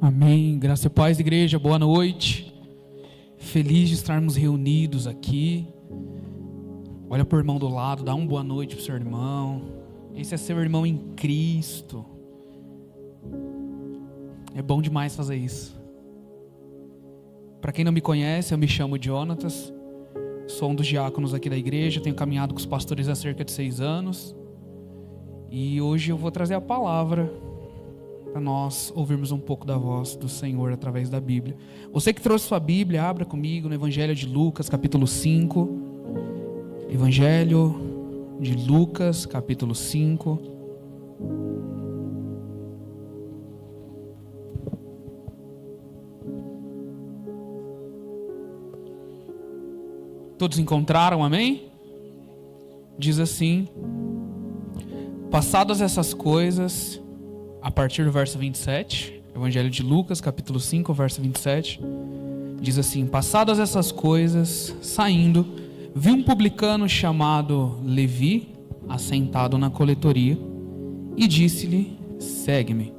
Amém. Graça e paz, igreja. Boa noite. Feliz de estarmos reunidos aqui. Olha para o irmão do lado, dá uma boa noite para o seu irmão. Esse é seu irmão em Cristo. É bom demais fazer isso. Para quem não me conhece, eu me chamo Jonatas. Sou um dos diáconos aqui da igreja. Tenho caminhado com os pastores há cerca de 6 anos. E hoje eu vou trazer a palavra para nós ouvirmos um pouco da voz do Senhor através da Bíblia. Você que trouxe sua Bíblia, abra comigo no Evangelho de Lucas, capítulo 5. Evangelho de Lucas, capítulo 5. Todos encontraram, amém? Diz assim: passadas essas coisas, a partir do verso 27, Evangelho de Lucas, capítulo 5, verso 27, diz assim: passadas essas coisas, saindo, vi um publicano chamado Levi, assentado na coletoria, e disse-lhe: segue-me.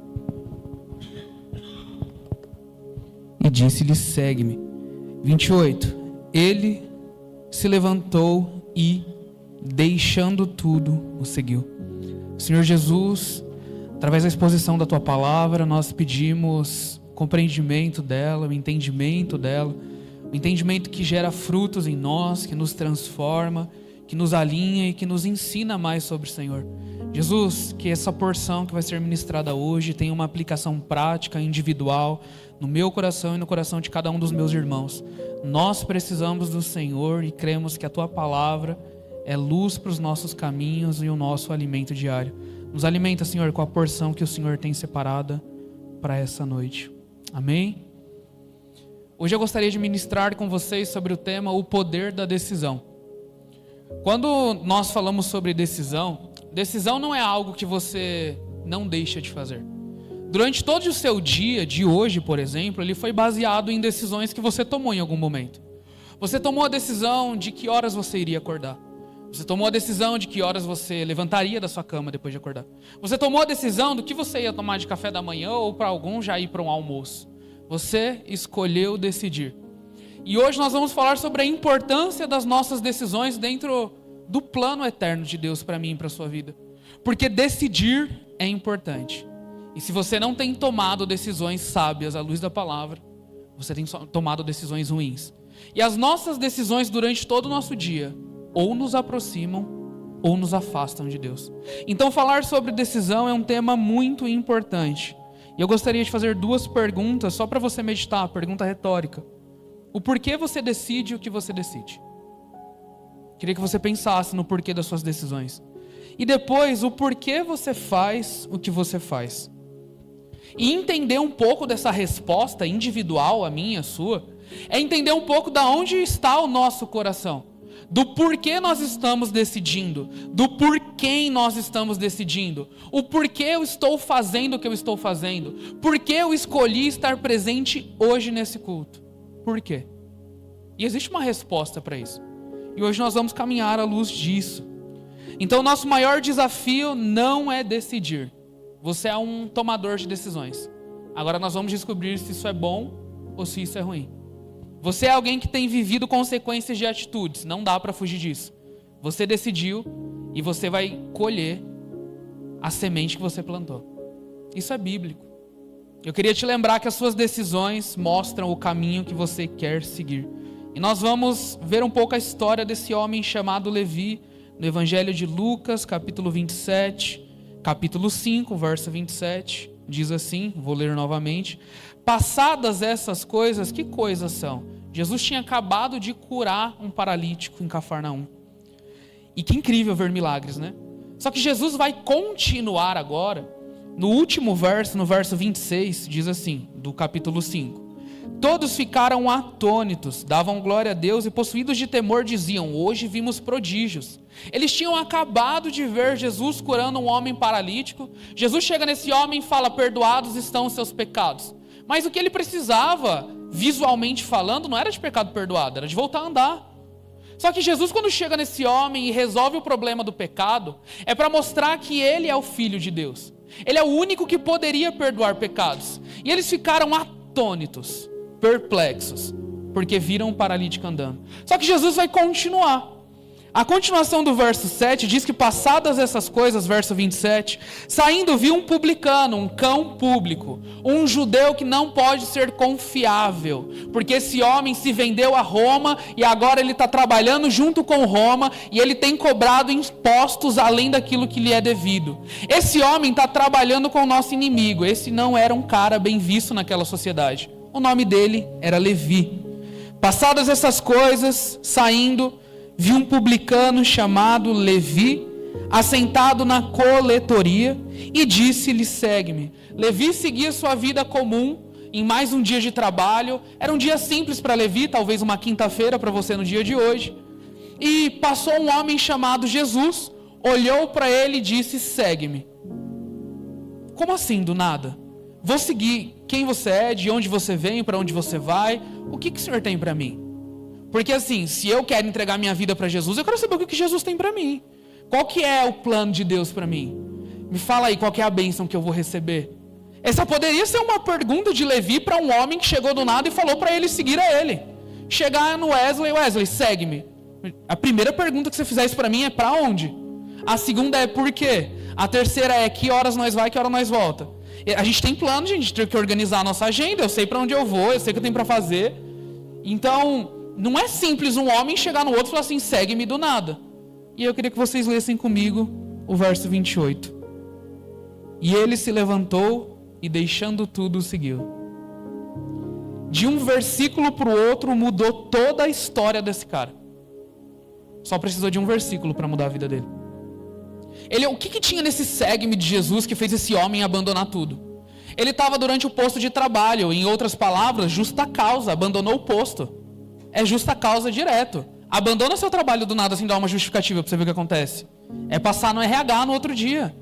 E disse-lhe: segue-me. 28. Ele se levantou e, deixando tudo, o seguiu. Senhor Jesus, através da exposição da Tua palavra, nós pedimos compreendimento dela, o entendimento dela, o entendimento que gera frutos em nós, que nos transforma, que nos alinha e que nos ensina mais sobre o Senhor. Jesus, que essa porção que vai ser ministrada hoje tenha uma aplicação prática, individual, no meu coração e no coração de cada um dos meus irmãos. Nós precisamos do Senhor e cremos que a Tua palavra é luz para os nossos caminhos e o nosso alimento diário. Nos alimenta, Senhor, com a porção que o Senhor tem separada para essa noite. Amém? Hoje eu gostaria de ministrar com vocês sobre o tema o poder da decisão. Quando nós falamos sobre decisão, decisão não é algo que você não deixa de fazer. Durante todo o seu dia, de hoje, por exemplo, ele foi baseado em decisões que você tomou em algum momento. Você tomou a decisão de que horas você iria acordar. Você tomou a decisão de que horas você levantaria da sua cama depois de acordar. Você tomou a decisão do que você ia tomar de café da manhã ou para algum já ir para um almoço. Você escolheu decidir. E hoje nós vamos falar sobre a importância das nossas decisões dentro do plano eterno de Deus para mim e para a sua vida. Porque decidir é importante. E se você não tem tomado decisões sábias à luz da palavra, você tem tomado decisões ruins. E as nossas decisões durante todo o nosso dia ou nos aproximam ou nos afastam de Deus. Então falar sobre decisão é um tema muito importante. E eu gostaria de fazer 2 perguntas só para você meditar, pergunta retórica. O porquê você decide o que você decide? Queria que você pensasse no porquê das suas decisões. E depois, o porquê você faz o que você faz. E entender um pouco dessa resposta individual, a minha, a sua, é entender um pouco de onde está o nosso coração. Do porquê nós estamos decidindo, do porquê nós estamos decidindo, o porquê eu estou fazendo o que eu estou fazendo, porquê eu escolhi estar presente hoje nesse culto, por quê? E existe uma resposta para isso, e hoje nós vamos caminhar à luz disso. Então nosso maior desafio não é decidir, você é um tomador de decisões, agora nós vamos descobrir se isso é bom ou se isso é ruim. Você é alguém que tem vivido consequências de atitudes, não dá para fugir disso. Você decidiu e você vai colher a semente que você plantou. Isso é bíblico. Eu queria te lembrar que as suas decisões mostram o caminho que você quer seguir. E nós vamos ver um pouco a história desse homem chamado Levi, no Evangelho de Lucas, capítulo 27, capítulo 5, verso 27. Diz assim, vou ler novamente: passadas essas coisas, que coisas são? Jesus tinha acabado de curar um paralítico em Cafarnaum. E que incrível ver milagres, né? Só que Jesus vai continuar agora, no último verso, no verso 26, diz assim, do capítulo 5. Todos ficaram atônitos, davam glória a Deus e possuídos de temor diziam: hoje vimos prodígios. Eles tinham acabado de ver Jesus curando um homem paralítico. Jesus chega nesse homem e fala: perdoados estão os seus pecados. Mas o que ele precisava, visualmente falando, não era de pecado perdoado, era de voltar a andar. Só que Jesus, quando chega nesse homem e resolve o problema do pecado, é para mostrar que ele é o Filho de Deus. Ele é o único que poderia perdoar pecados. E eles ficaram atônitos, perplexos, porque viram um paralítico andando. Só que Jesus vai continuar. A continuação do verso 7 diz que passadas essas coisas, verso 27, saindo viu um publicano, um cão público, um judeu que não pode ser confiável, porque esse homem se vendeu a Roma e agora ele está trabalhando junto com Roma e ele tem cobrado impostos além daquilo que lhe é devido. Esse homem está trabalhando com o nosso inimigo. Esse não era um cara bem visto naquela sociedade. O nome dele era Levi. Passadas essas coisas, saindo, viu um publicano chamado Levi, assentado na coletoria, e disse-lhe: segue-me. Levi seguia sua vida comum, em mais um dia de trabalho. Era um dia simples para Levi, talvez uma quinta-feira para você no dia de hoje. E passou um homem chamado Jesus, olhou para ele e disse: segue-me. Como assim, do nada? Vou seguir quem você é, de onde você vem, para onde você vai. O que o Senhor tem para mim? Porque assim, se eu quero entregar minha vida para Jesus, eu quero saber o que Jesus tem para mim. Qual que é o plano de Deus para mim? Me fala aí, qual que é a bênção que eu vou receber? Essa poderia ser uma pergunta de Levi para um homem que chegou do nada e falou para ele seguir a ele. Chegar no Wesley, segue-me. A primeira pergunta que você fizer isso para mim é: para onde? A segunda é: por quê? A terceira é: que horas nós vai, que hora nós volta? A gente tem plano, a gente tem que organizar a nossa agenda. Eu sei para onde eu vou, eu sei o que eu tenho para fazer. Então, não é simples um homem chegar no outro e falar assim: segue-me, do nada. E eu queria que vocês lessem comigo o verso 28. E ele se levantou e, deixando tudo, o seguiu. De um versículo para o outro mudou toda a história desse cara. Só precisou de um versículo para mudar a vida dele. O que tinha nesse segue-me de Jesus que fez esse homem abandonar tudo? Ele estava durante o posto de trabalho. Em outras palavras, justa causa, abandonou o posto. É justa causa direto. Abandona seu trabalho do nada sem dar uma justificativa para você ver o que acontece. É passar no RH no outro dia.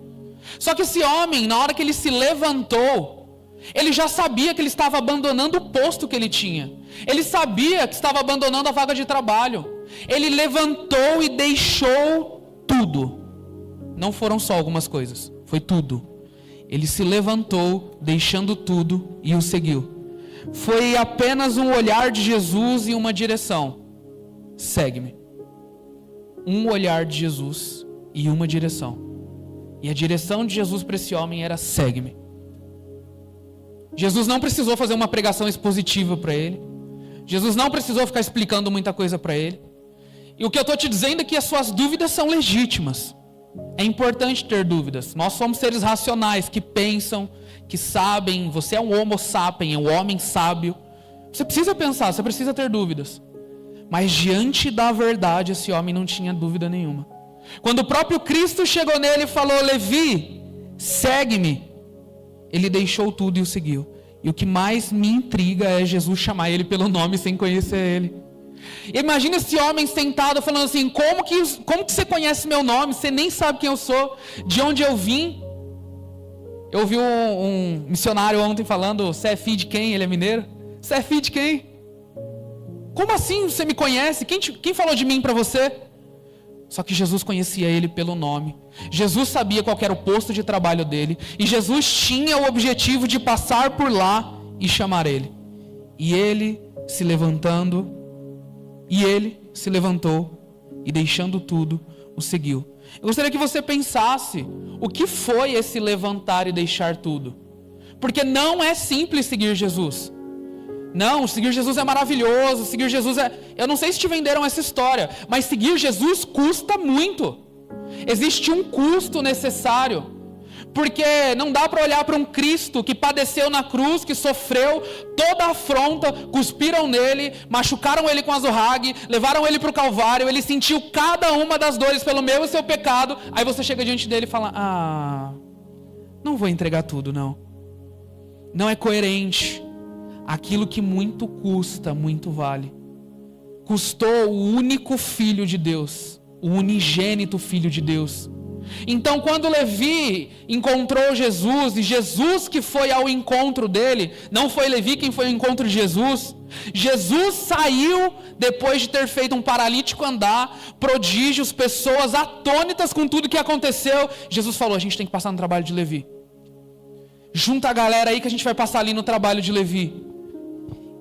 Só que esse homem, na hora que ele se levantou, ele já sabia que ele estava abandonando o posto que ele tinha. Ele sabia que estava abandonando a vaga de trabalho. Ele levantou e deixou tudo. Não foram só algumas coisas, foi tudo. Ele se levantou, deixando tudo, e o seguiu. Foi apenas um olhar de Jesus em uma direção: segue-me. Um olhar de Jesus e uma direção. E a direção de Jesus para esse homem era: segue-me. Jesus não precisou fazer uma pregação expositiva para ele. Jesus não precisou ficar explicando muita coisa para ele. E o que eu estou te dizendo é que as suas dúvidas são legítimas. É importante ter dúvidas. Nós somos seres racionais que pensam, que sabem. Você é um homo sapiens, um homem sábio. Você precisa pensar, você precisa ter dúvidas. Mas diante da verdade, esse homem não tinha dúvida nenhuma. Quando o próprio Cristo chegou nele e falou: Levi, segue-me, ele deixou tudo e o seguiu. E o que mais me intriga é Jesus chamar ele pelo nome sem conhecer ele. Imagina esse homem sentado falando assim: como que você conhece meu nome? Você nem sabe quem eu sou, de onde eu vim. Eu ouvi um missionário ontem falando: você é filho de quem? Ele é mineiro. Você é filho de quem? Como assim você me conhece? Quem falou de mim para você? Só que Jesus conhecia ele pelo nome. Jesus sabia qual era o posto de trabalho dele. E Jesus tinha o objetivo de passar por lá e chamar ele. E ele se levantou e, deixando tudo, o seguiu. Eu gostaria que você pensasse: o que foi esse levantar e deixar tudo? Porque não é simples seguir Jesus. Não, seguir Jesus é maravilhoso, seguir Jesus é... Eu não sei se te venderam essa história, mas seguir Jesus custa muito. Existe um custo necessário. Porque não dá para olhar para um Cristo que padeceu na cruz, que sofreu toda a afronta, cuspiram nele, machucaram ele com azorrague, levaram ele para o Calvário, ele sentiu cada uma das dores pelo meu e seu pecado. Aí você chega diante dele e fala: não vou entregar tudo, não. Não é coerente. Aquilo que muito custa, muito vale. Custou o único Filho de Deus, o unigênito Filho de Deus. Então, quando Levi encontrou Jesus, e Jesus que foi ao encontro dele, não foi Levi quem foi ao encontro de Jesus. Jesus saiu depois de ter feito um paralítico andar, prodígios, pessoas atônitas com tudo que aconteceu. Jesus falou: a gente tem que passar no trabalho de Levi. Junta a galera aí que a gente vai passar ali no trabalho de Levi.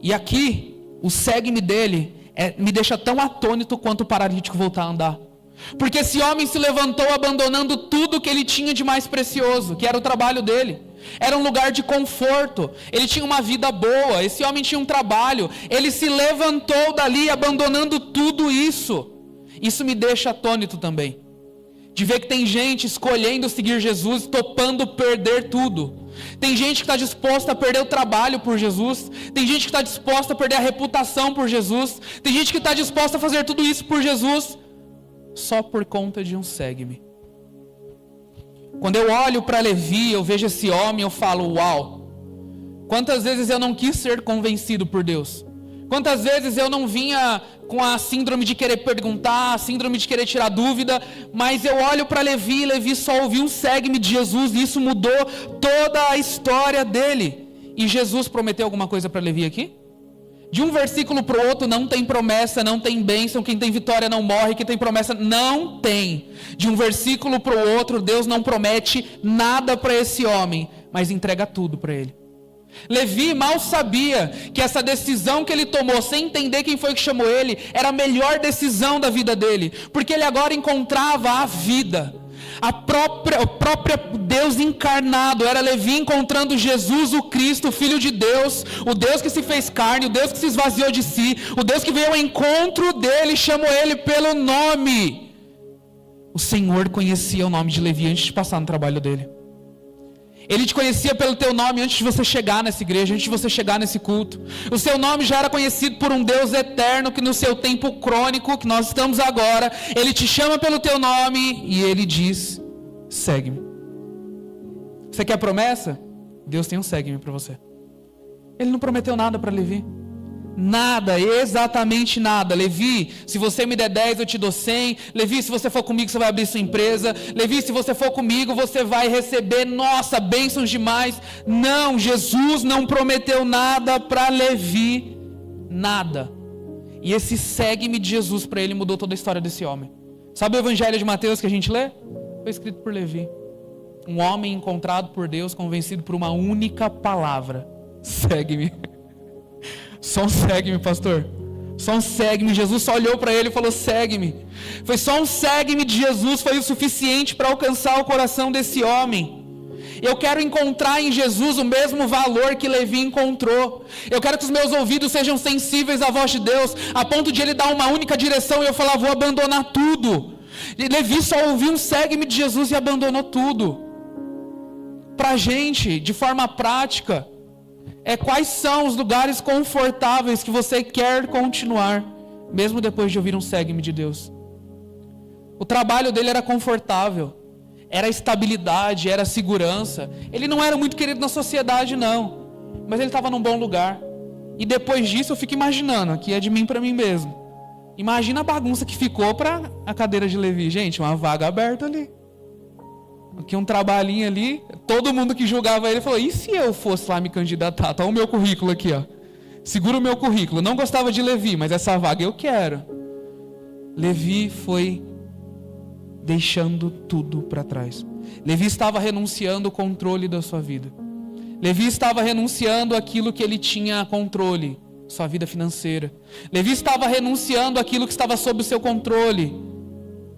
E aqui, o segue-me dele me deixa tão atônito quanto o paralítico voltar a andar. Porque esse homem se levantou abandonando tudo que ele tinha de mais precioso, que era o trabalho dele. Era um lugar de conforto, ele tinha uma vida boa, esse homem tinha um trabalho, ele se levantou dali abandonando tudo isso. Isso me deixa atônito também, de ver que tem gente escolhendo seguir Jesus, topando perder tudo. Tem gente que está disposta a perder o trabalho por Jesus, tem gente que está disposta a perder a reputação por Jesus, tem gente que está disposta a fazer tudo isso por Jesus, só por conta de um segue-me. Quando eu olho para Levi, eu vejo esse homem, eu falo, uau, quantas vezes eu não quis ser convencido por Deus, quantas vezes eu não vinha com a síndrome de querer perguntar, a síndrome de querer tirar dúvida, mas eu olho para Levi, e Levi só ouviu um segue-me de Jesus, e isso mudou toda a história dele. E Jesus prometeu alguma coisa para Levi aqui? De um versículo para o outro não tem promessa, não tem bênção, quem tem vitória não morre, quem tem promessa não tem. De um versículo para o outro, Deus não promete nada para esse homem, mas entrega tudo para ele. Levi mal sabia que essa decisão que ele tomou, sem entender quem foi que chamou ele, era a melhor decisão da vida dele, porque ele agora encontrava a vida. O próprio Deus encarnado, era Levi encontrando Jesus, o Cristo, o Filho de Deus, o Deus que se fez carne, o Deus que se esvaziou de si, o Deus que veio ao encontro dele, chamou ele pelo nome. O Senhor conhecia o nome de Levi antes de passar no trabalho dele. Ele te conhecia pelo teu nome antes de você chegar nessa igreja, antes de você chegar nesse culto. O seu nome já era conhecido por um Deus eterno que no seu tempo crônico, que nós estamos agora, Ele te chama pelo teu nome e Ele diz, segue-me. Você quer promessa? Deus tem um segue-me para você. Ele não prometeu nada para Levi. Nada, exatamente nada. Levi, se você me der 10, eu te dou 100. Levi, se você for comigo, você vai abrir sua empresa. Levi, se você for comigo, você vai receber, nossa, bênçãos demais. Não, Jesus não prometeu nada para Levi. Nada. E esse segue-me de Jesus para ele mudou toda a história desse homem. Sabe o evangelho de Mateus que a gente lê? Foi escrito por Levi. Um homem encontrado por Deus, convencido por uma única palavra. Segue-me. Só um segue-me, pastor. Só um segue-me. Jesus só olhou para ele e falou, segue-me. Foi só um segue-me de Jesus, foi o suficiente para alcançar o coração desse homem. Eu quero encontrar em Jesus o mesmo valor que Levi encontrou. Eu quero que os meus ouvidos sejam sensíveis à voz de Deus, a ponto de ele dar uma única direção e eu falar, vou abandonar tudo. E Levi só ouviu um segue-me de Jesus e abandonou tudo. Para a gente, de forma prática, quais são os lugares confortáveis que você quer continuar, mesmo depois de ouvir um segue-me de Deus? O trabalho dele era confortável, era estabilidade, era segurança. Ele não era muito querido na sociedade, não, mas ele estava num bom lugar. E depois disso eu fico imaginando, aqui é de mim para mim mesmo. Imagina a bagunça que ficou para a cadeira de Levi. Gente, uma vaga aberta ali. Aqui um trabalhinho ali, todo mundo que julgava ele falou, e se eu fosse lá me candidatar? Tá o meu currículo aqui, ó. Segura o meu currículo. Não gostava de Levi, mas essa vaga eu quero. Levi foi deixando tudo para trás. Levi estava renunciando o controle da sua vida. Levi estava renunciando aquilo que ele tinha controle, sua vida financeira. Levi estava renunciando aquilo que estava sob o seu controle,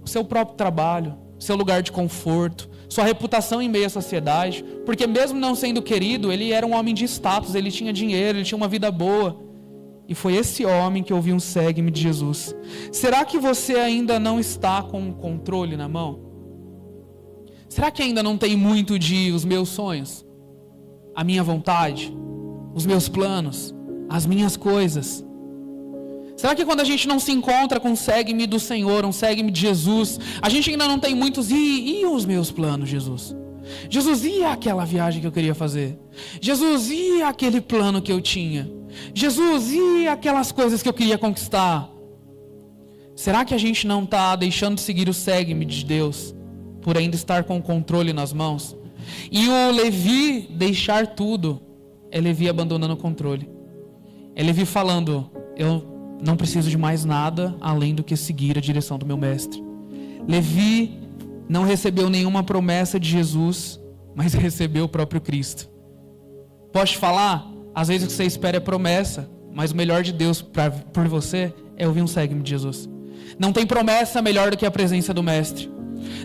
o seu próprio trabalho, seu lugar de conforto, sua reputação em meio à sociedade, porque mesmo não sendo querido, ele era um homem de status, ele tinha dinheiro, ele tinha uma vida boa. E foi esse homem que ouviu um segue-me de Jesus. Será que você ainda não está com o controle na mão? Será que ainda não tem muito de os meus sonhos, a minha vontade, os meus planos, as minhas coisas? Será que quando a gente não se encontra com um segue-me do Senhor, um segue-me de Jesus, a gente ainda não tem muitos, e os meus planos, Jesus? Jesus, e aquela viagem que eu queria fazer? Jesus, e aquele plano que eu tinha? Jesus, e aquelas coisas que eu queria conquistar? Será que a gente não está deixando de seguir o segue-me de Deus, por ainda estar com o controle nas mãos? E o Levi deixar tudo, é Levi abandonando o controle. É Levi falando, eu não preciso de mais nada além do que seguir a direção do meu mestre. Levi não recebeu nenhuma promessa de Jesus, mas recebeu o próprio Cristo. Posso te falar? Às vezes o que você espera é promessa, mas o melhor de Deus por você é ouvir um segue-me de Jesus. Não tem promessa melhor do que a presença do Mestre.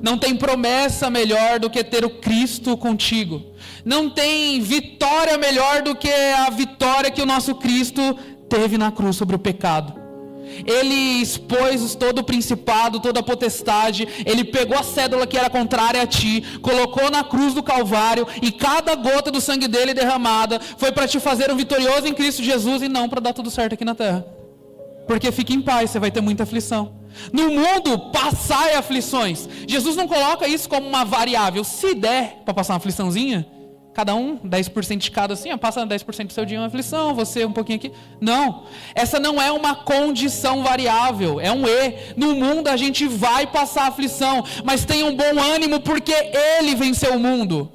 Não tem promessa melhor do que ter o Cristo contigo. Não tem vitória melhor do que a vitória que o nosso Cristo teve na cruz sobre o pecado. Ele expôs todo o principado, toda a potestade. Ele pegou a cédula que era contrária a ti, colocou na cruz do Calvário, e cada gota do sangue dele derramada foi para te fazer um vitorioso em Cristo Jesus, e não para dar tudo certo aqui na terra. Porque fique em paz, você vai ter muita aflição. No mundo passai aflições. Jesus não coloca isso como uma variável. Se der para passar uma afliçãozinha, cada um, 10% de cada assim, passa 10% do seu dia uma aflição, você um pouquinho aqui. Não, essa não é uma condição variável, é um E. No mundo a gente vai passar aflição, mas tenha um bom ânimo, porque Ele venceu o mundo.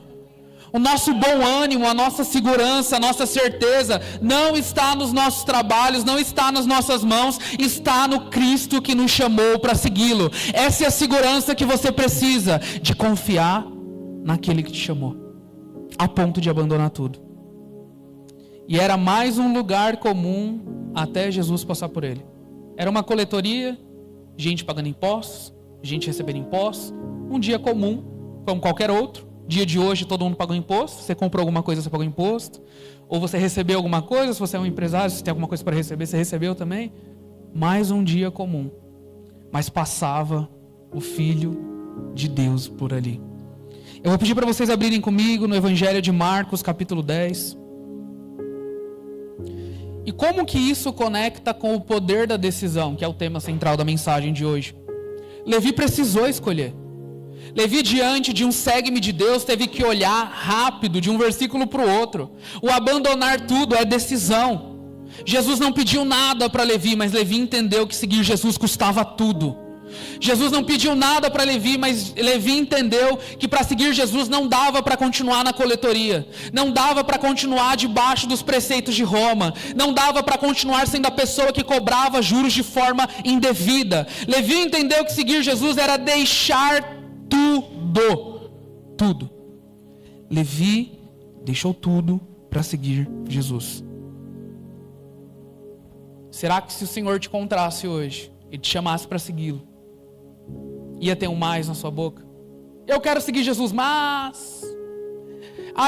O nosso bom ânimo, a nossa segurança, a nossa certeza não está nos nossos trabalhos, não está nas nossas mãos, está no Cristo que nos chamou para segui-lo. Essa é a segurança que você precisa, de confiar naquele que te chamou, a ponto de abandonar tudo. E era mais um lugar comum até Jesus passar por ele. Era uma coletoria, gente pagando impostos, gente recebendo impostos, um dia comum, como qualquer outro. Dia de hoje todo mundo pagou imposto. Você comprou alguma coisa, você pagou imposto. Ou você recebeu alguma coisa, se você é um empresário, se tem alguma coisa para receber, você recebeu também. Mais um dia comum. Mas passava o Filho de Deus por ali. Eu vou pedir para vocês abrirem comigo no Evangelho de Marcos, capítulo 10. E como que isso conecta com o poder da decisão, que é o tema central da mensagem de hoje? Levi precisou escolher. Levi, diante de um segue-me de Deus, teve que olhar rápido de um versículo para o outro. O abandonar tudo é decisão. Jesus não pediu nada para Levi, mas Levi entendeu que seguir Jesus custava tudo. Jesus não pediu nada para Levi, mas Levi entendeu que para seguir Jesus não dava para continuar na coletoria, não dava para continuar debaixo dos preceitos de Roma, não dava para continuar sendo a pessoa que cobrava juros de forma indevida. Levi entendeu que seguir Jesus era deixar tudo. Levi deixou tudo para seguir Jesus. Será que se o Senhor te encontrasse hoje e te chamasse para segui-lo, ia ter um mais na sua boca? Eu quero seguir Jesus, mas...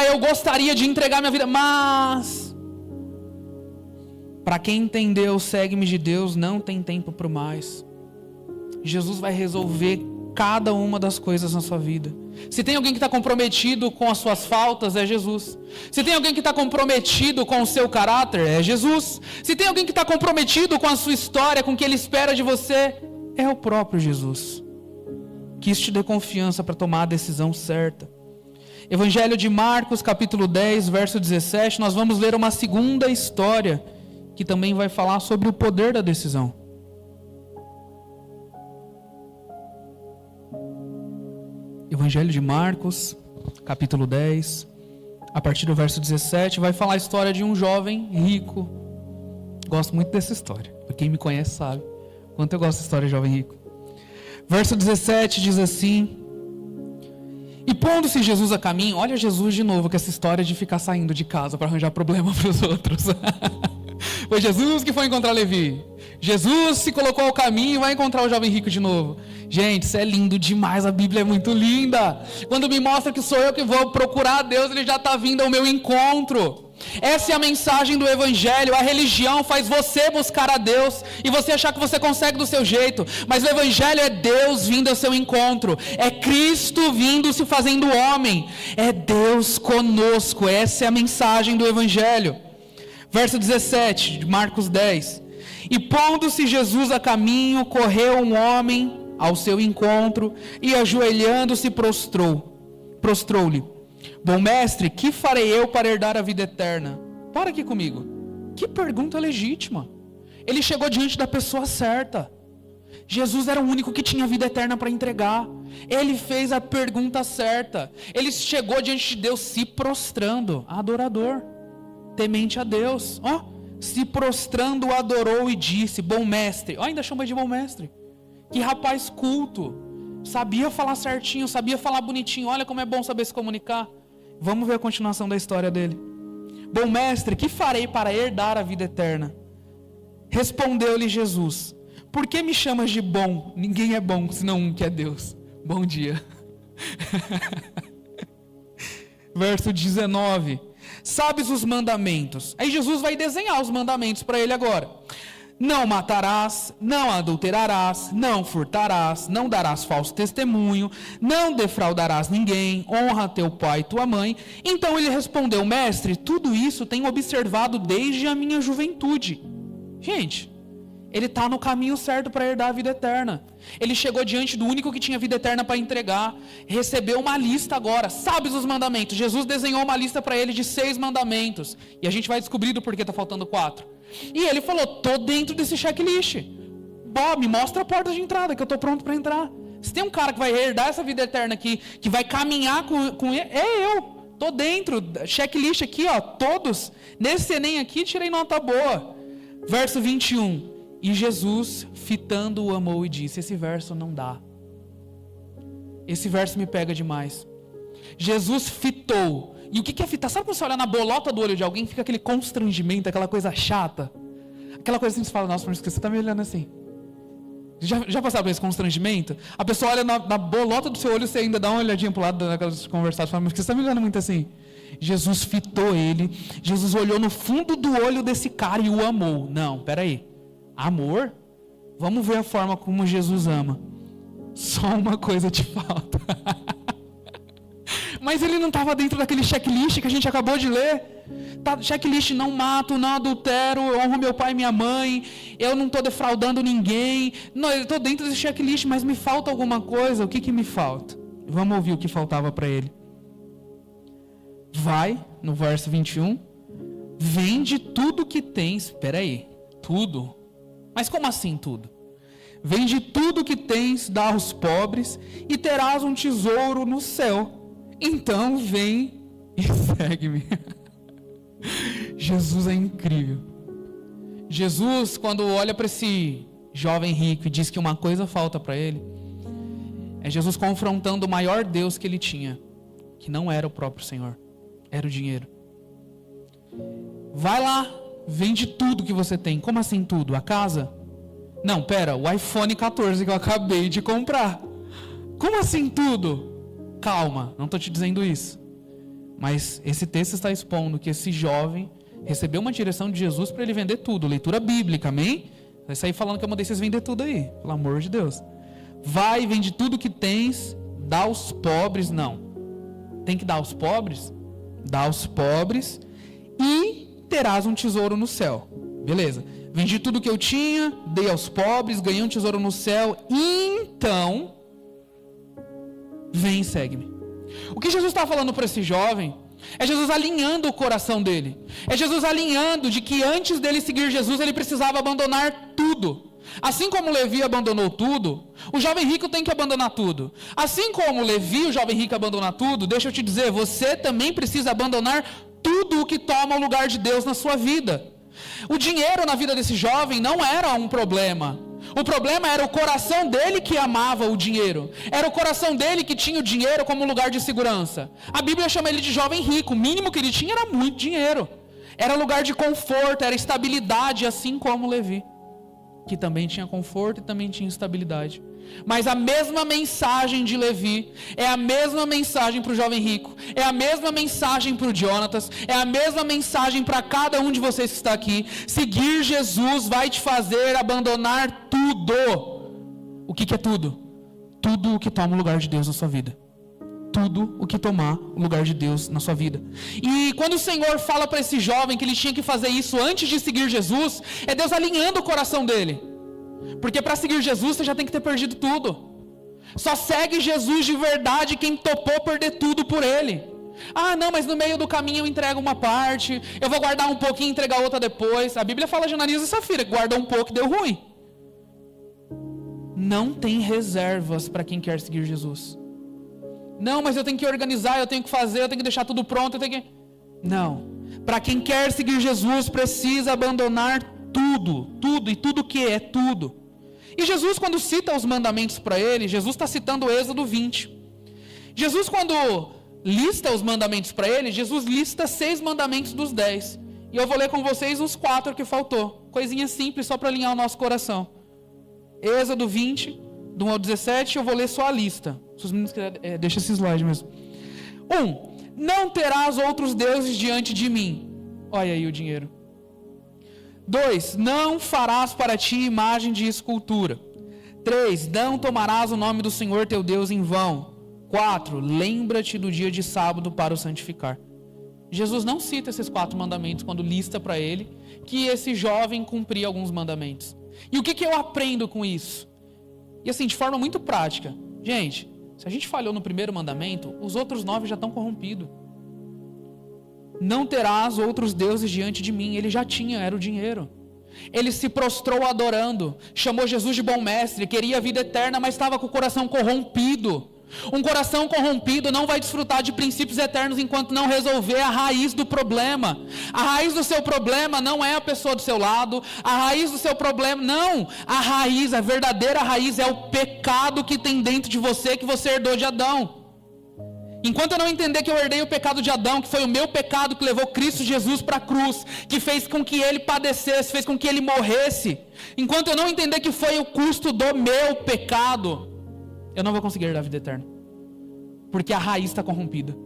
eu gostaria de entregar minha vida, mas... Para quem entendeu, segue-me de Deus, não tem tempo para o mais. Jesus vai resolver cada uma das coisas na sua vida. Se tem alguém que está comprometido com as suas faltas, é Jesus. Se tem alguém que está comprometido com o seu caráter, é Jesus. Se tem alguém que está comprometido com a sua história, com o que Ele espera de você, é o próprio Jesus. Que isso te dê confiança para tomar a decisão certa. Evangelho de Marcos, capítulo 10, verso 17, nós vamos ler uma segunda história, que também vai falar sobre o poder da decisão. Evangelho de Marcos, capítulo 10, a partir do verso 17, vai falar a história de um jovem rico. Gosto muito dessa história. Quem me conhece sabe quanto eu gosto da história de jovem rico. Verso 17 diz assim: e pondo-se Jesus a caminho, olha Jesus de novo com essa história de ficar saindo de casa para arranjar problema para os outros. Foi Jesus que foi encontrar Levi. Jesus se colocou ao caminho e vai encontrar o jovem rico de novo. Gente, isso é lindo demais, a Bíblia é muito linda. Quando me mostra que sou eu que vou procurar a Deus, Ele já está vindo ao meu encontro. Essa é a mensagem do Evangelho. A religião faz você buscar a Deus e você achar que você consegue do seu jeito. Mas o Evangelho é Deus vindo ao seu encontro. É Cristo vindo se fazendo homem. É Deus conosco. Essa é a mensagem do Evangelho. Verso 17 de Marcos 10. E pondo-se Jesus a caminho, correu um homem ao seu encontro e ajoelhando-se prostrou-lhe. Bom mestre, que farei eu para herdar a vida eterna? Para aqui comigo. Que pergunta legítima. Ele chegou diante da pessoa certa. Jesus era o único que tinha vida eterna para entregar. Ele fez a pergunta certa. Ele chegou diante de Deus se prostrando, adorador, temente a Deus. Se prostrando, adorou e disse: bom mestre. Ainda chama de bom mestre. Que rapaz culto. Sabia falar certinho, sabia falar bonitinho. Olha como é bom saber se comunicar. Vamos ver a continuação da história dele. Bom mestre, que farei para herdar a vida eterna? Respondeu-lhe Jesus: por que me chamas de bom? Ninguém é bom, senão um que é Deus. Bom dia. Verso 19. Sabes os mandamentos. Aí Jesus vai desenhar os mandamentos para ele agora. Não matarás, não adulterarás, não furtarás, não darás falso testemunho, não defraudarás ninguém, honra teu pai e tua mãe. Então ele respondeu: mestre, tudo isso tenho observado desde a minha juventude. Gente, ele está no caminho certo para herdar a vida eterna. Ele chegou diante do único que tinha vida eterna para entregar. Recebeu uma lista agora. Sabes os mandamentos? Jesus desenhou uma lista para ele de 6 mandamentos. E a gente vai descobrir do porquê está faltando 4. E ele falou: estou dentro desse checklist. Bob, me mostra a porta de entrada que eu estou pronto para entrar. Se tem um cara que vai herdar essa vida eterna aqui, que vai caminhar com ele, é eu. Estou dentro. Checklist aqui, ó, todos. Nesse Enem aqui, tirei nota boa. Verso 21. E Jesus, fitando-o, amou e disse: esse verso não dá. Esse verso me pega demais. Jesus fitou. E o que é fitar? Sabe quando você olha na bolota do olho de alguém, fica aquele constrangimento, aquela coisa chata? Aquela coisa assim que você fala: nossa, mas você está me olhando assim. Já passaram por esse constrangimento? A pessoa olha na bolota do seu olho, você ainda dá uma olhadinha para o lado daquelas conversadas, fala: mas você está me olhando muito assim? Jesus fitou ele. Jesus olhou no fundo do olho desse cara e o amou. Não, peraí. Amor? Vamos ver a forma como Jesus ama. Só uma coisa te falta. Mas ele não estava dentro daquele checklist que a gente acabou de ler. Tá, checklist: não mato, não adultero, eu honro meu pai e minha mãe, eu não estou defraudando ninguém. Não, eu estou dentro desse checklist, mas me falta alguma coisa. O que me falta? Vamos ouvir o que faltava para ele. Vai, no verso 21. Vende tudo que tens. Espera aí, tudo? Mas como assim tudo? Vende tudo que tens, dá aos pobres, e terás um tesouro no céu. Então vem e segue-me. Jesus é incrível. Jesus, quando olha para esse jovem rico e diz que uma coisa falta para ele, é Jesus confrontando o maior Deus que ele tinha, que não era o próprio Senhor, era o dinheiro. Vai lá, vende tudo que você tem. Como assim tudo? A casa? Não, pera, o iPhone 14 que eu acabei de comprar. Como assim tudo? Calma, não estou te dizendo isso. Mas esse texto está expondo que esse jovem recebeu uma direção de Jesus para ele vender tudo. Leitura bíblica, amém? Vai sair falando que eu mandei vocês vender tudo aí, pelo amor de Deus. Vai, vende tudo que tens, dá aos pobres. Não, tem que dar aos pobres? Dá aos pobres e terás um tesouro no céu. Beleza, vendi tudo que eu tinha, dei aos pobres, ganhei um tesouro no céu. Então, vem e segue-me. O que Jesus está falando para esse jovem é Jesus alinhando o coração dele. É Jesus alinhando de que antes dele seguir Jesus, ele precisava abandonar tudo. Assim como Levi abandonou tudo, o jovem rico tem que abandonar tudo. Assim como Levi, o jovem rico, abandonar tudo, deixa eu te dizer, você também precisa abandonar tudo o que toma o lugar de Deus na sua vida. O dinheiro na vida desse jovem não era um problema. O problema era o coração dele que amava o dinheiro. Era o coração dele que tinha o dinheiro como lugar de segurança. A Bíblia chama ele de jovem rico. O mínimo que ele tinha era muito dinheiro. Era lugar de conforto, era estabilidade, assim como Levi, que também tinha conforto e também tinha estabilidade. Mas a mesma mensagem de Levi é a mesma mensagem para o jovem rico, é a mesma mensagem para o Jonatas, é a mesma mensagem para cada um de vocês que está aqui. Seguir Jesus vai te fazer abandonar tudo. O que é tudo? Tudo o que toma o lugar de Deus na sua vida. Tudo o que tomar o lugar de Deus na sua vida. E quando o Senhor fala para esse jovem que ele tinha que fazer isso antes de seguir Jesus, é Deus alinhando o coração dele. Porque para seguir Jesus você já tem que ter perdido tudo. Só segue Jesus de verdade quem topou perder tudo por ele. Ah, não, mas no meio do caminho eu entrego uma parte, eu vou guardar um pouquinho e entregar outra depois. A Bíblia fala de Ananias e Safira, que guardou um pouco e deu ruim. Não tem reservas para quem quer seguir Jesus. Não, mas eu tenho que organizar, eu tenho que fazer, eu tenho que deixar tudo pronto, eu tenho que... Não. Para quem quer seguir Jesus, precisa abandonar tudo, tudo, e tudo que é tudo. E Jesus, quando cita os mandamentos para ele, Jesus está citando o Êxodo 20. Jesus, quando lista os mandamentos para ele, Jesus lista 6 mandamentos dos 10. E eu vou ler com vocês os 4 que faltou. Coisinha simples só para alinhar o nosso coração. Êxodo 20, do 1 ao 17, eu vou ler só a lista. Se os meninos quiserem, deixa esse slide mesmo. 1. Não terás outros deuses diante de mim. Olha aí o dinheiro. 2. Não farás para ti imagem de escultura. 3. Não tomarás o nome do Senhor teu Deus em vão. 4. Lembra-te do dia de sábado para o santificar. Jesus não cita esses 4 mandamentos quando lista para ele que esse jovem cumpria alguns mandamentos. E o que eu aprendo com isso? E assim, de forma muito prática. Gente, se a gente falhou no primeiro mandamento, os outros 9 já estão corrompidos. Não terás outros deuses diante de mim. Ele já tinha, era o dinheiro. Ele se prostrou adorando, chamou Jesus de bom mestre, queria a vida eterna, mas estava com o coração corrompido. Um coração corrompido não vai desfrutar de princípios eternos enquanto não resolver a raiz do problema. A raiz do seu problema não é a pessoa do seu lado. A raiz do seu problema, não. A raiz, a verdadeira raiz é o pecado que tem dentro de você, que você herdou de Adão. Enquanto eu não entender que eu herdei o pecado de Adão, que foi o meu pecado que levou Cristo Jesus para a cruz, que fez com que ele padecesse, fez com que ele morresse, enquanto eu não entender que foi o custo do meu pecado, eu não vou conseguir herdar a vida eterna. Porque a raiz está corrompida.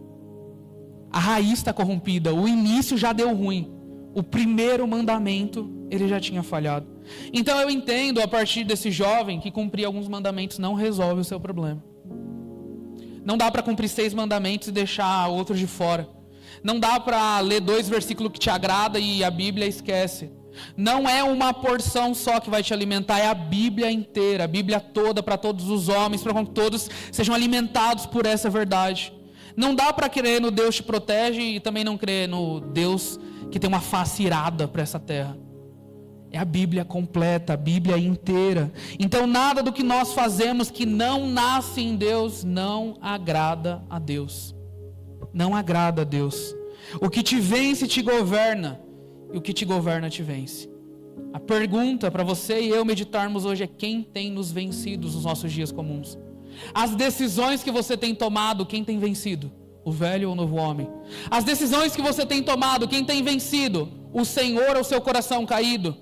A raiz está corrompida. O início já deu ruim. O primeiro mandamento, ele já tinha falhado. Então eu entendo a partir desse jovem que cumprir alguns mandamentos não resolve o seu problema. Não dá para cumprir 6 mandamentos e deixar outros de fora. Não dá para ler 2 versículos que te agrada e a Bíblia esquece. Não é uma porção só que vai te alimentar, é a Bíblia inteira, a Bíblia toda para todos os homens, para que todos sejam alimentados por essa verdade. Não dá para crer no Deus que te protege e também não crer no Deus que tem uma face irada para essa terra. É a Bíblia completa, a Bíblia inteira. Então nada do que nós fazemos que não nasce em Deus não agrada a Deus. Não agrada a Deus. O que te vence te governa, e o que te governa te vence. A pergunta para você e eu meditarmos hoje é: quem tem nos vencido nos nossos dias comuns? As decisões que você tem tomado, quem tem vencido? O velho ou o novo homem? As decisões que você tem tomado, quem tem vencido? O Senhor ou o seu coração caído?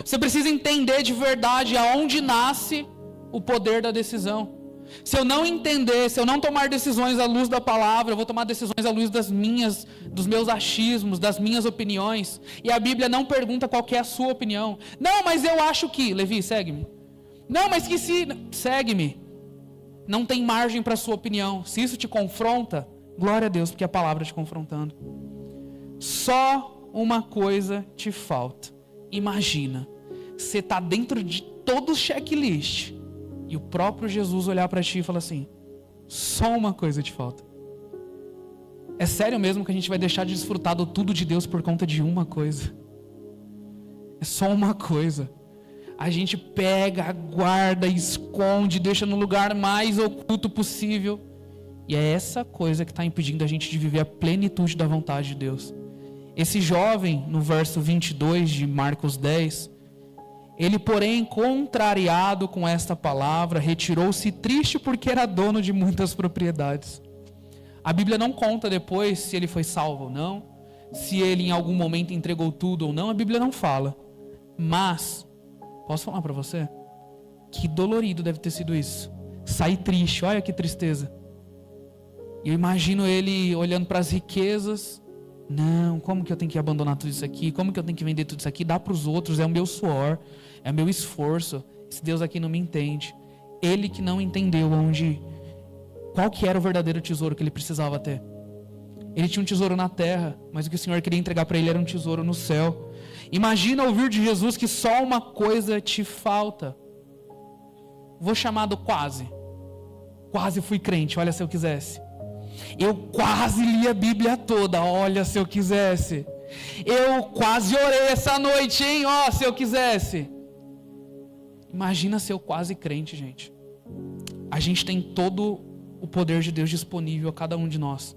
Você precisa entender de verdade aonde nasce o poder da decisão. Se eu não entender, se eu não tomar decisões à luz da palavra, eu vou tomar decisões à luz dos meus achismos, das minhas opiniões. E a Bíblia não pergunta qual que é a sua opinião. Não, mas eu acho que... Levi, segue-me. Não, mas que se... Segue-me. Não tem margem para a sua opinião. Se isso te confronta, glória a Deus, porque a palavra está te confrontando. Só uma coisa te falta. Imagina, você está dentro de todo o checklist e o próprio Jesus olhar para ti e falar assim: só uma coisa te falta. É sério mesmo que a gente vai deixar de desfrutar do tudo de Deus por conta de uma coisa? É só uma coisa. A gente pega, guarda, esconde, deixa no lugar mais oculto possível. E é essa coisa que está impedindo a gente de viver a plenitude da vontade de Deus. Esse jovem, no verso 22 de Marcos 10, ele, porém, contrariado com esta palavra, retirou-se triste porque era dono de muitas propriedades. A Bíblia não conta depois se ele foi salvo ou não, se ele em algum momento entregou tudo ou não, a Bíblia não fala. Mas, posso falar para você? Que dolorido deve ter sido isso. Sair triste, olha que tristeza. E eu imagino ele olhando para as riquezas. Não, como que eu tenho que abandonar tudo isso aqui? Como que eu tenho que vender tudo isso aqui? Dar para os outros, é o meu suor, é o meu esforço. Esse Deus aqui não me entende. Ele que não entendeu qual que era o verdadeiro tesouro que ele precisava ter. Ele tinha um tesouro na terra, mas o que o Senhor queria entregar para ele era um tesouro no céu. Imagina ouvir de Jesus que só uma coisa te falta. Vou chamar do quase. Quase fui crente, olha se eu quisesse. Eu quase li a Bíblia toda, olha se eu quisesse. Eu quase orei essa noite, hein, ó, se eu quisesse. Imagina ser o quase crente, gente. A gente tem todo o poder de Deus disponível a cada um de nós.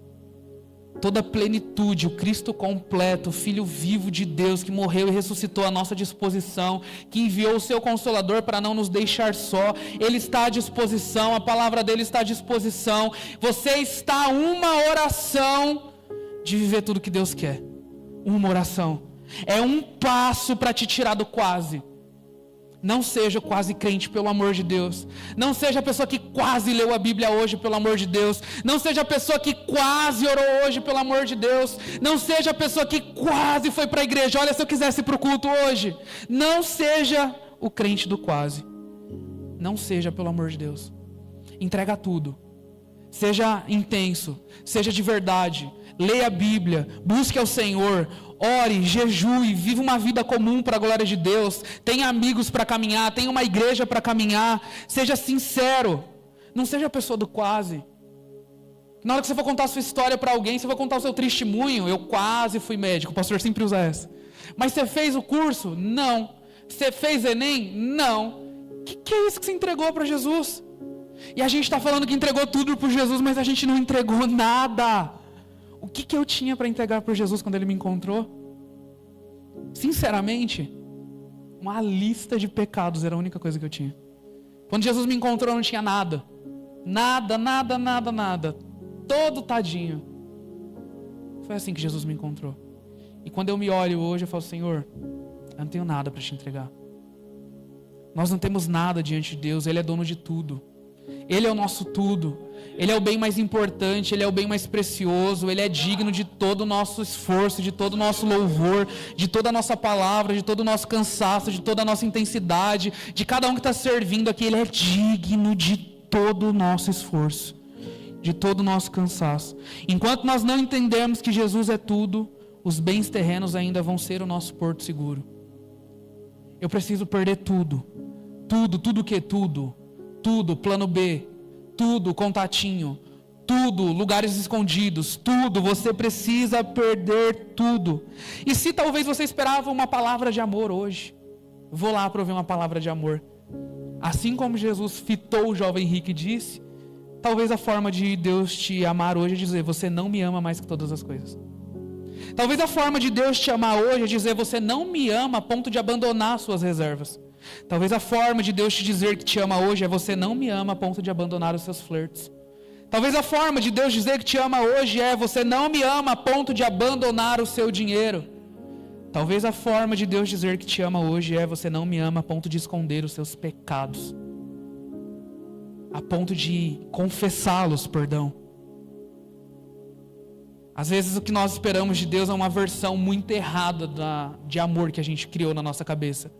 toda a plenitude, o Cristo completo, o Filho vivo de Deus, que morreu e ressuscitou à nossa disposição, que enviou o seu Consolador para não nos deixar só. Ele está à disposição, a palavra dele está à disposição. Você está a uma oração de viver tudo que Deus quer. Uma oração. É um passo para te tirar do quase. Não seja quase crente, pelo amor de Deus. Não seja a pessoa que quase leu a Bíblia hoje, pelo amor de Deus. Não seja a pessoa que quase orou hoje, pelo amor de Deus. Não seja a pessoa que quase foi para a igreja. Olha, se eu quisesse ir para o culto hoje. Não seja o crente do quase. Não seja, pelo amor de Deus. Entrega tudo. Seja intenso, seja de verdade. Leia a Bíblia, busque ao Senhor, ore, jejue, viva uma vida comum para a glória de Deus. Tenha amigos para caminhar, tenha uma igreja para caminhar. Seja sincero, não seja a pessoa do quase. Na hora que você for contar a sua história para alguém, você vai contar o seu testemunho. Eu quase fui médico, o pastor sempre usa essa. Mas você fez o curso? Não. Você fez Enem? Não. O que é isso que você entregou para Jesus? E a gente está falando que entregou tudo para Jesus, mas a gente não entregou nada. O que eu tinha para entregar para Jesus quando Ele me encontrou? Sinceramente, uma lista de pecados era a única coisa que eu tinha. Quando Jesus me encontrou, eu não tinha nada. Nada. Todo tadinho. Foi assim que Jesus me encontrou. E quando eu me olho hoje, eu falo: Senhor, eu não tenho nada para te entregar. Nós não temos nada diante de Deus. Ele é dono de tudo. Ele é o nosso tudo. Ele é o bem mais importante, Ele é o bem mais precioso. Ele é digno de todo o nosso esforço, de todo o nosso louvor, de toda a nossa palavra, de todo o nosso cansaço, de toda a nossa intensidade, de cada um que está servindo aqui. Ele é digno de todo o nosso esforço, de todo o nosso cansaço. Enquanto nós não entendermos que Jesus é tudo, os bens terrenos ainda vão ser o nosso porto seguro. Eu preciso perder tudo. Tudo o que? Tudo, plano B, tudo, contatinho, tudo, lugares escondidos, tudo, você precisa perder tudo. E se talvez você esperava uma palavra de amor hoje, vou lá para ouvir uma palavra de amor. Assim como Jesus fitou o jovem rico e disse, talvez a forma de Deus te amar hoje é dizer: você não me ama mais que todas as coisas. Talvez a forma de Deus te amar hoje é dizer: você não me ama a ponto de abandonar suas reservas. Talvez a forma de Deus te dizer que te ama hoje é: você não me ama a ponto de abandonar os seus flertes. Talvez a forma de Deus dizer que te ama hoje é: você não me ama a ponto de abandonar o seu dinheiro. Talvez a forma de Deus dizer que te ama hoje é: você não me ama a ponto de esconder os seus pecados, a ponto de confessá-los, perdão. Às vezes o que nós esperamos de Deus é uma versão muito errada de amor que a gente criou na nossa cabeça.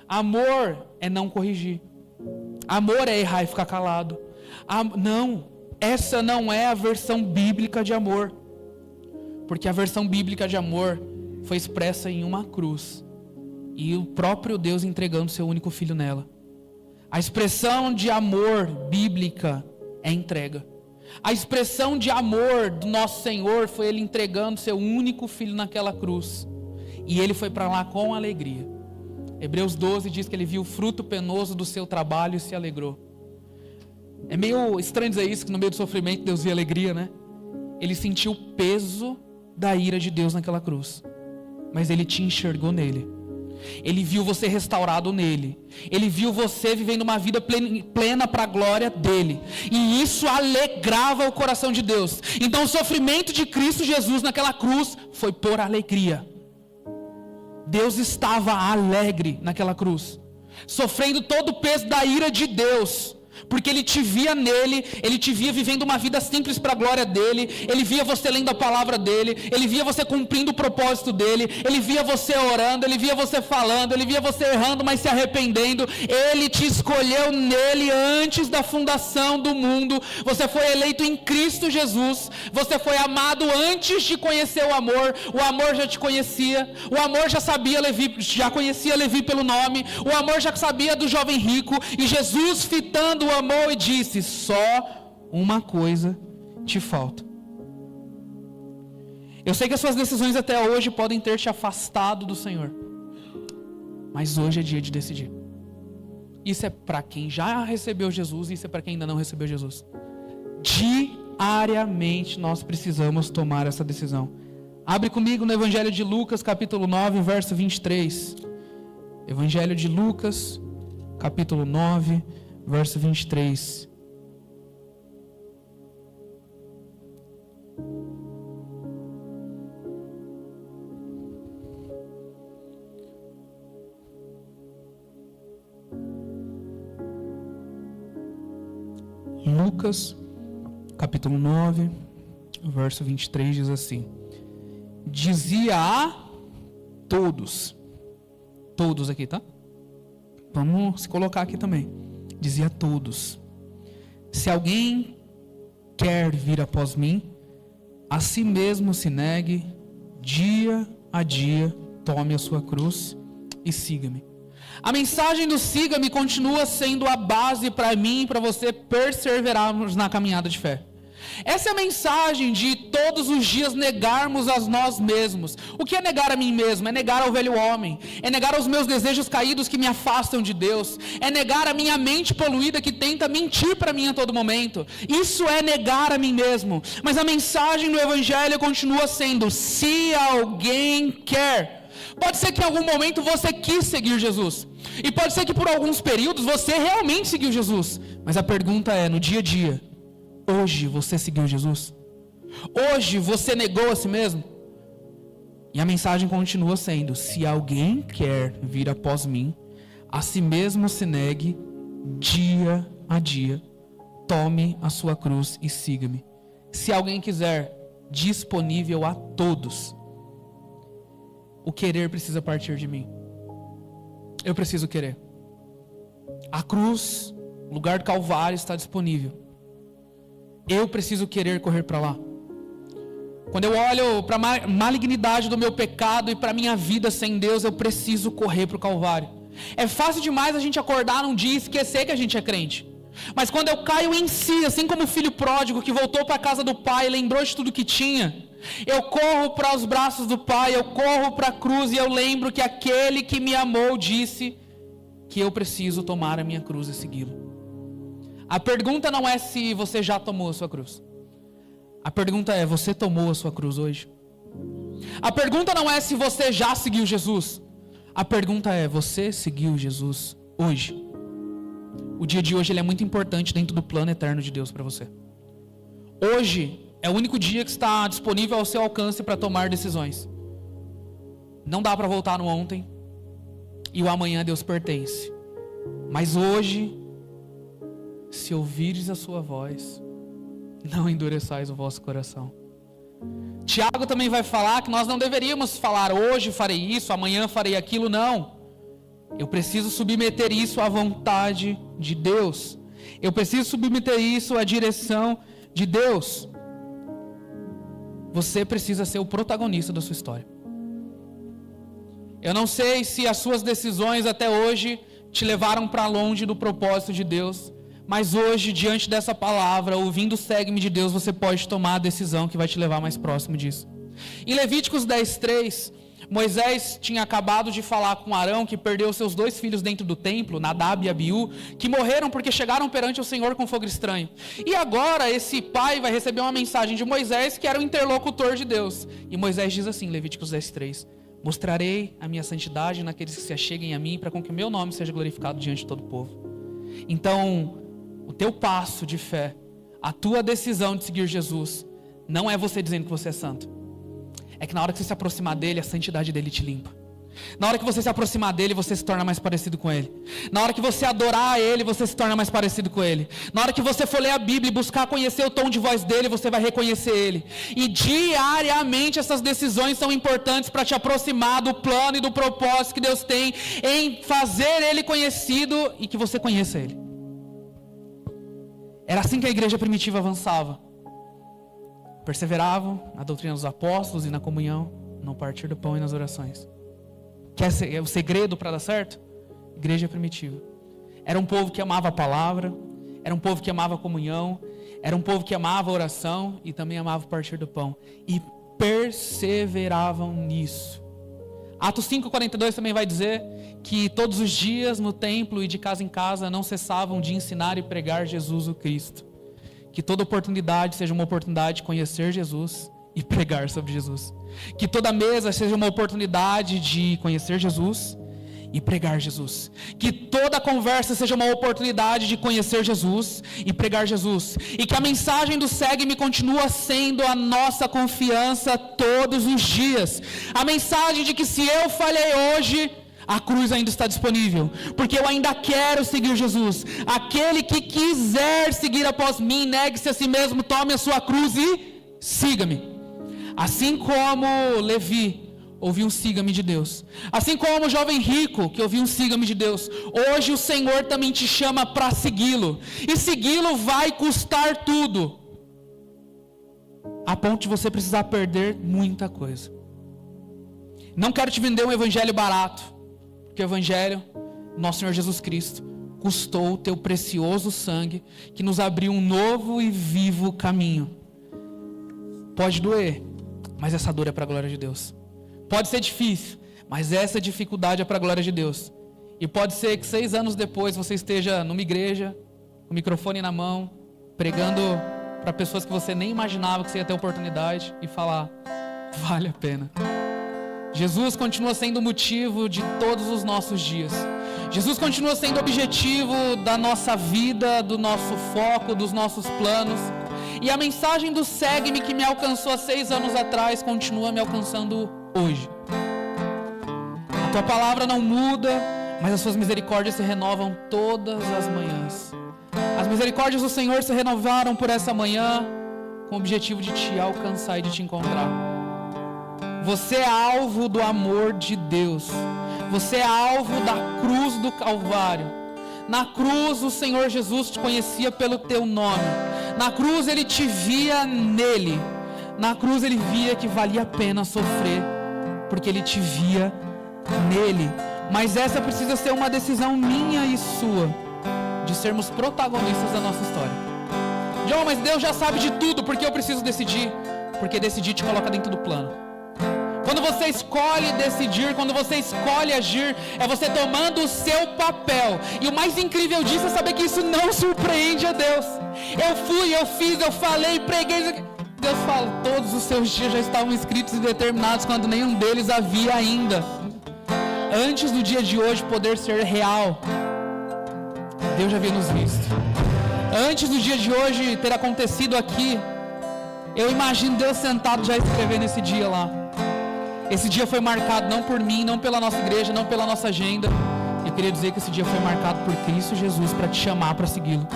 Amor é não corrigir. Amor é errar e ficar calado. Não, essa não é a versão bíblica de amor. Porque a versão bíblica de amor foi expressa em uma cruz. E o próprio Deus entregando seu único filho nela. A expressão de amor bíblica é entrega. A expressão de amor do nosso Senhor foi Ele entregando seu único filho naquela cruz. E Ele foi para lá com alegria. Hebreus 12 diz que Ele viu o fruto penoso do seu trabalho e se alegrou. É meio estranho dizer isso, que no meio do sofrimento Deus via alegria, né? Ele sentiu o peso da ira de Deus naquela cruz. Mas Ele te enxergou nele. Ele viu você restaurado nele. Ele viu você vivendo uma vida plena para a glória dele. E isso alegrava o coração de Deus. Então o sofrimento de Cristo Jesus naquela cruz foi por alegria. Deus estava alegre naquela cruz, sofrendo todo o peso da ira de Deus, porque Ele te via nele, Ele te via vivendo uma vida simples para a glória dele, Ele via você lendo a palavra dele, Ele via você cumprindo o propósito dele, Ele via você orando, Ele via você falando, Ele via você errando, mas se arrependendo. Ele te escolheu nele antes da fundação do mundo. Você foi eleito em Cristo Jesus, você foi amado antes de conhecer o amor já te conhecia, o amor já sabia Levi, já conhecia Levi pelo nome, o amor já sabia do jovem rico, e Jesus fitando o amor e disse: só uma coisa te falta. Eu sei que as suas decisões até hoje podem ter te afastado do Senhor, mas hoje é dia de decidir. Isso é para quem já recebeu Jesus, e isso é para quem ainda não recebeu Jesus. De Diariamente nós precisamos tomar essa decisão. Abre comigo no Evangelho de Lucas, capítulo 9, verso 23. Evangelho de Lucas, capítulo 9, verso 23. Lucas, capítulo 9, verso 23 diz assim: dizia a todos aqui, tá? Vamos se colocar aqui também. Dizia a todos: se alguém quer vir após mim, a si mesmo se negue, dia a dia, tome a sua cruz e siga-me. A mensagem do siga-me continua sendo a base para mim e para você perseverarmos na caminhada de fé. Essa é a mensagem de todos os dias negarmos a nós mesmos. O que é negar a mim mesmo? É negar ao velho homem. É negar aos meus desejos caídos que me afastam de Deus. É negar a minha mente poluída que tenta mentir para mim a todo momento. Isso é negar a mim mesmo. Mas a mensagem do Evangelho continua sendo: se alguém quer. Pode ser que em algum momento você quis seguir Jesus. E pode ser que por alguns períodos você realmente seguiu Jesus. Mas a pergunta é, no dia a dia, hoje você seguiu Jesus? Hoje você negou a si mesmo? E a mensagem continua sendo: se alguém quer vir após mim, a si mesmo se negue, dia a dia, tome a sua cruz e siga-me. Se alguém quiser, disponível a todos. O querer precisa partir de mim. Eu preciso querer. A cruz, o lugar do Calvário está disponível. Eu preciso querer correr para lá. Quando eu olho para a malignidade do meu pecado e para a minha vida sem Deus, eu preciso correr para o Calvário. É fácil demais a gente acordar num dia e esquecer que a gente é crente. Mas quando eu caio em si, assim como o filho pródigo que voltou para a casa do pai e lembrou de tudo que tinha, eu corro para os braços do pai, eu corro para a cruz e eu lembro que aquele que me amou disse que eu preciso tomar a minha cruz e segui-lo. A pergunta não é se você já tomou a sua cruz. A pergunta é: você tomou a sua cruz hoje? A pergunta não é se você já seguiu Jesus. A pergunta é: você seguiu Jesus hoje? O dia de hoje ele é muito importante dentro do plano eterno de Deus para você. Hoje é o único dia que está disponível ao seu alcance para tomar decisões. Não dá para voltar no ontem. E o amanhã a Deus pertence. Mas hoje, se ouvires a sua voz, não endureçais o vosso coração. Tiago também vai falar que nós não deveríamos falar: hoje farei isso, amanhã farei aquilo. Não. Eu preciso submeter isso à vontade de Deus. Eu preciso submeter isso à direção de Deus. Você precisa ser o protagonista da sua história. Eu não sei se as suas decisões até hoje te levaram para longe do propósito de Deus, mas hoje, diante dessa palavra, ouvindo o segue-me de Deus, você pode tomar a decisão que vai te levar mais próximo disso. Em Levíticos 10:3, Moisés tinha acabado de falar com Arão, que perdeu seus 2 filhos dentro do templo, Nadab e Abiú, que morreram porque chegaram perante o Senhor com fogo estranho. E agora esse pai vai receber uma mensagem de Moisés, que era o interlocutor de Deus. E Moisés diz assim, Levíticos 10:3: mostrarei a minha santidade naqueles que se acheguem a mim, para com que o meu nome seja glorificado diante de todo o povo. Então, o teu passo de fé, a tua decisão de seguir Jesus, não é você dizendo que você é santo. É que na hora que você se aproximar dele, a santidade dele te limpa. Na hora que você se aproximar dele, você se torna mais parecido com ele. Na hora que você adorar a ele, você se torna mais parecido com ele. Na hora que você for ler a Bíblia e buscar conhecer o tom de voz dele, você vai reconhecer ele. E diariamente essas decisões são importantes para te aproximar do plano e do propósito que Deus tem em fazer ele conhecido e que você conheça ele. Era assim que a igreja primitiva avançava. Perseveravam na doutrina dos apóstolos e na comunhão, no partir do pão e nas orações. Que é o segredo para dar certo? Igreja primitiva. Era um povo que amava a palavra, era um povo que amava a comunhão, era um povo que amava a oração e também amava o partir do pão. E perseveravam nisso. Atos 5:42 também vai dizer que todos os dias no templo e de casa em casa não cessavam de ensinar e pregar Jesus o Cristo. Que toda oportunidade seja uma oportunidade de conhecer Jesus e pregar sobre Jesus. Que toda mesa seja uma oportunidade de conhecer Jesus e pregar Jesus. Que toda conversa seja uma oportunidade de conhecer Jesus e pregar Jesus. E que a mensagem do Segue-me continua sendo a nossa confiança todos os dias. A mensagem de que se eu falhei hoje, a cruz ainda está disponível, porque eu ainda quero seguir Jesus. Aquele que quiser seguir após mim, negue-se a si mesmo, tome a sua cruz e siga-me. Assim como Levi ouviu um siga-me de Deus, assim como o jovem rico que ouviu um siga-me de Deus, hoje o Senhor também te chama para segui-lo, e segui-lo vai custar tudo, a ponto de você precisar perder muita coisa. Não quero te vender um evangelho barato, porque o evangelho, nosso Senhor Jesus Cristo, custou o teu precioso sangue, que nos abriu um novo e vivo caminho. Pode doer, mas essa dor é para a glória de Deus. Pode ser difícil, mas essa dificuldade é para a glória de Deus. E pode ser que 6 anos depois você esteja numa igreja, com o microfone na mão, pregando para pessoas que você nem imaginava que você ia ter oportunidade, e falar, vale a pena. Jesus continua sendo o motivo de todos os nossos dias. Jesus continua sendo o objetivo da nossa vida, do nosso foco, dos nossos planos. E a mensagem do Segue-me que me alcançou há 6 anos atrás continua me alcançando hoje. A tua palavra não muda, mas as suas misericórdias se renovam todas as manhãs. As misericórdias do Senhor se renovaram por essa manhã, com o objetivo de te alcançar e de te encontrar. Você é alvo do amor de Deus. Você é alvo da cruz do Calvário. Na cruz o Senhor Jesus te conhecia pelo teu nome. Na cruz Ele te via nele. Na cruz Ele via que valia a pena sofrer, porque Ele te via nele. Mas essa precisa ser uma decisão minha e sua, de sermos protagonistas da nossa história. John, mas Deus já sabe de tudo, por que eu preciso decidir? Porque decidir te coloca dentro do plano. Quando você escolhe decidir, quando você escolhe agir, é você tomando o seu papel. E o mais incrível disso é saber que isso não surpreende a Deus. Eu fui, eu fiz, eu falei, preguei. Deus fala, todos os seus dias já estavam escritos e determinados quando nenhum deles havia ainda. Antes do dia de hoje poder ser real, Deus já havia nos visto. Antes do dia de hoje ter acontecido aqui, eu imagino Deus sentado já escrevendo esse dia lá. Esse dia foi marcado não por mim, não pela nossa igreja, não pela nossa agenda. Eu queria dizer que esse dia foi marcado por Cristo Jesus para te chamar para segui-lo.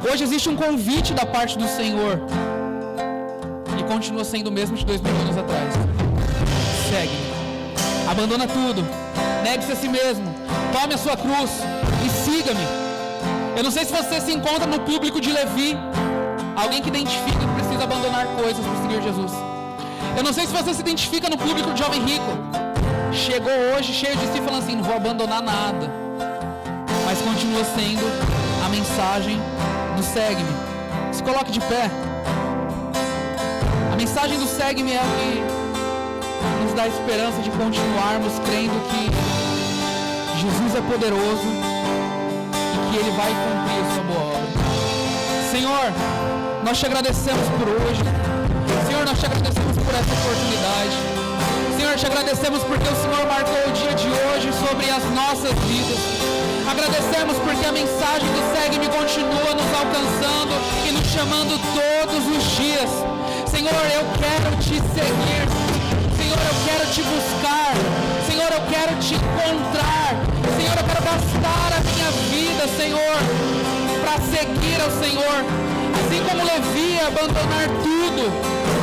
Hoje existe um convite da parte do Senhor, e continua sendo o mesmo de 2000 anos atrás. Segue-me. Abandona tudo. Negue-se a si mesmo. Tome a sua cruz e siga-me. Eu não sei se você se encontra no público de Levi, alguém que identifica que precisa abandonar coisas para seguir Jesus. Eu não sei se você se identifica no público de jovem rico. Chegou hoje cheio de si falando assim, não vou abandonar nada. Mas continua sendo a mensagem do Segue-me. Se coloque de pé. A mensagem do Segue-me é o que nos dá a esperança de continuarmos crendo que Jesus é poderoso e que Ele vai cumprir a sua boa obra. Senhor, nós te agradecemos por hoje. Senhor, nós te agradecemos por essa oportunidade. Senhor, te agradecemos porque o Senhor marcou o dia de hoje sobre as nossas vidas. Agradecemos porque a mensagem do Segue-me continua nos alcançando e nos chamando todos os dias. Senhor, eu quero te seguir. Senhor, eu quero te buscar. Senhor, eu quero te encontrar. Senhor, eu quero gastar a minha vida, Senhor, para seguir ao Senhor. Assim como Levi, abandonar tudo.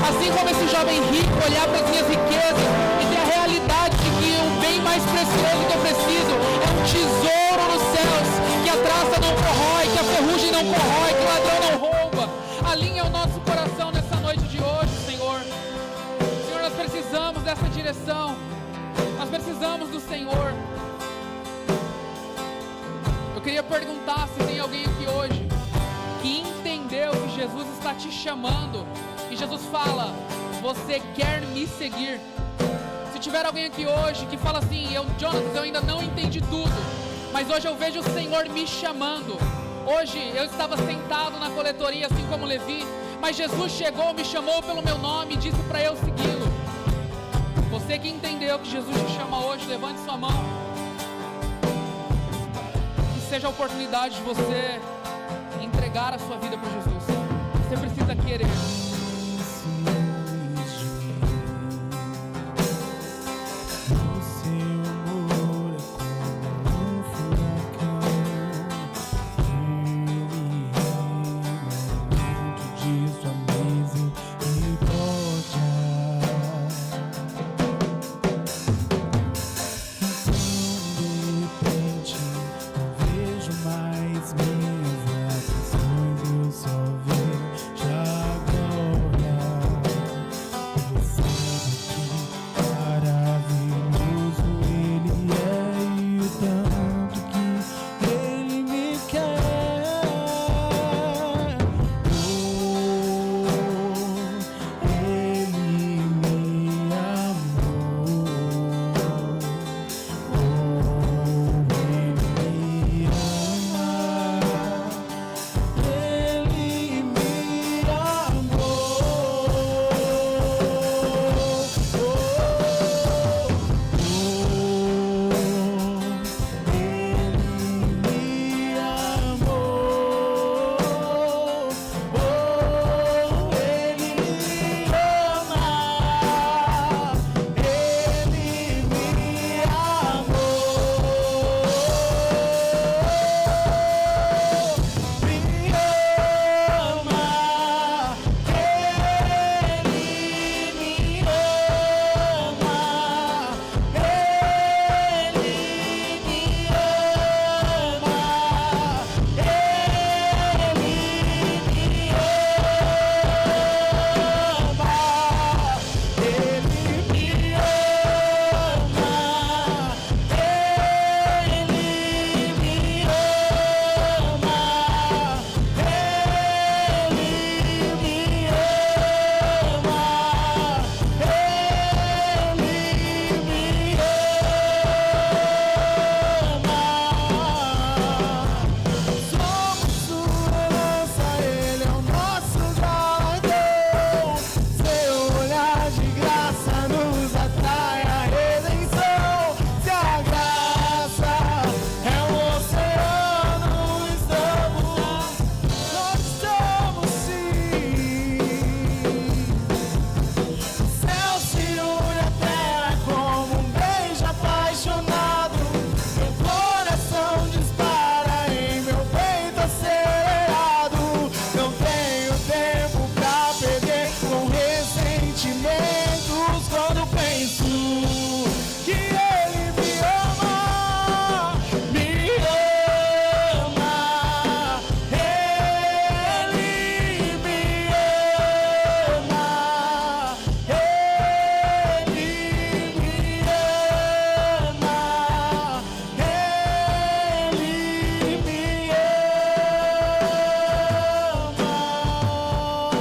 Assim como esse jovem rico olhar para as minhas riquezas e ter a realidade de que o bem mais precioso que eu preciso é um tesouro nos céus, que a traça não corrói, que a ferrugem não corrói, que o ladrão não rouba. Alinha o nosso coração nessa noite de hoje, Senhor. Senhor, nós precisamos dessa direção. Nós precisamos do Senhor. Eu queria perguntar se tem alguém aqui hoje que entendeu que Jesus está te chamando. E Jesus fala, você quer me seguir? Se tiver alguém aqui hoje que fala assim, Jonas, eu ainda não entendi tudo, mas hoje eu vejo o Senhor me chamando. Hoje eu estava sentado na coletoria, assim como Levi, mas Jesus chegou, me chamou pelo meu nome e disse para eu segui-lo. Você que entendeu que Jesus te chama hoje, levante sua mão. Que seja a oportunidade de você entregar a sua vida para Jesus. Você precisa querer.